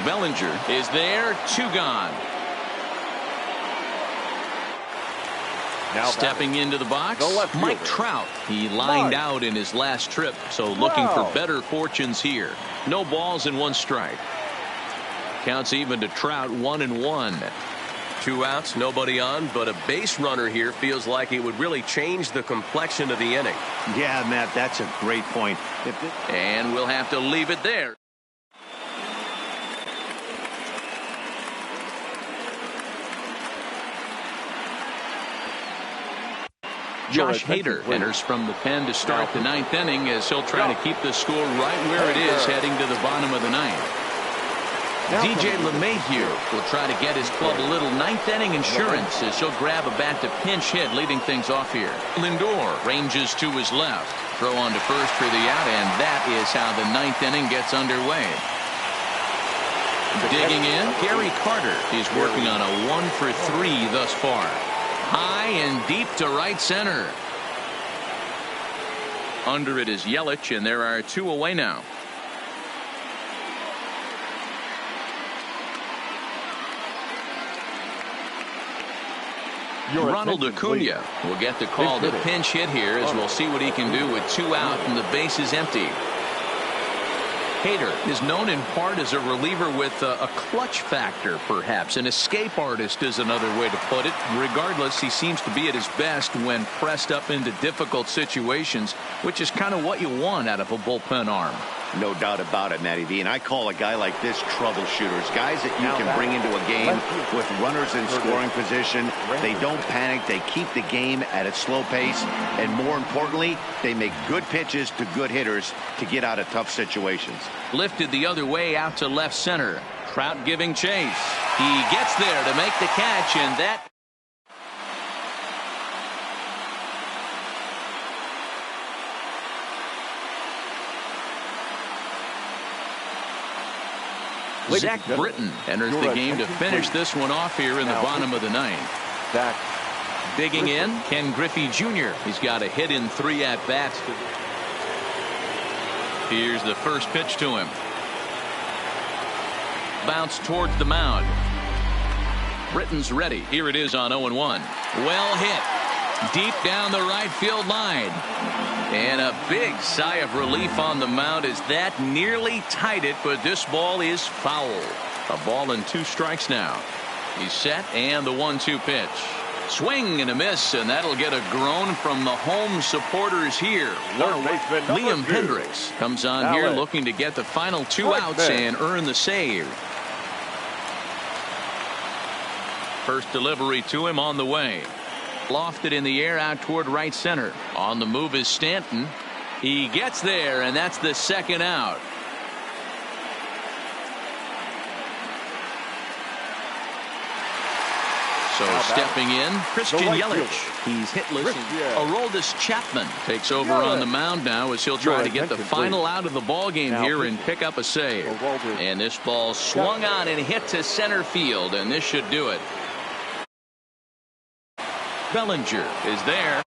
Bellinger is there. 2 gone. Now stepping into the box, Mike Trout. He lined out in his last trip, so looking for better fortunes here. No balls and 1 strike. Counts even to Trout. 1-1. 2 outs, nobody on, but a base runner here feels like it would really change the complexion of the inning. Yeah, Matt, that's a great point. And we'll have to leave it there. Josh Hader enters from the pen to start the 9th inning, as he'll try to keep the score right where it is heading to the bottom of the 9th. DJ LeMahieu will try to get his club a little 9th inning insurance, as he'll grab a bat to pinch hit, leading things off here. Lindor ranges to his left. Throw on to first for the out, and that is how the 9th inning gets underway. Digging in, Gary Carter. He's working on a 1 for 3 thus far. High and deep to right center. Under it is Yelich, and there are 2 away now. Ronald Acuna will get the call to pinch hit here, as we'll see what he can do with 2 out and the bases empty. Hader is known in part as a reliever with a clutch factor, perhaps. An escape artist is another way to put it. Regardless, he seems to be at his best when pressed up into difficult situations, which is kind of what you want out of a bullpen arm. No doubt about it, Matty V. And I call a guy like this troubleshooters. Guys that you can bring into a game with runners in scoring position. They don't panic. They keep the game at a slow pace. And more importantly, they make good pitches to good hitters to get out of tough situations. Lifted the other way out to left center. Trout giving chase. He gets there to make the catch, and that Zach Britton enters the game to finish this one off here in the bottom of the ninth. Digging in, Ken Griffey Jr. He's got a hit in 3 at-bats. Here's the first pitch to him. Bounce towards the mound. Britton's ready. Here it is on 0-1. Well hit. Deep down the right field line. And a big sigh of relief on the mound as that nearly tied it, but this ball is foul. A ball and 2 strikes now. He's set, and the 1-2 pitch. Swing and a miss, and that'll get a groan from the home supporters here. Liam Hendricks comes on here looking to get the final 2 outs and earn the save. First delivery to him on the way. Lofted in the air out toward right center. On the move is Stanton. He gets there, and that's the 2nd out. So stepping in, Christian Yelich. He's hitless. Aroldis Chapman takes over on the mound now as he'll try to get the final out of the ball game here and pick up a save. And this ball swung on and hit to center field, and this should do it. Bellinger is there.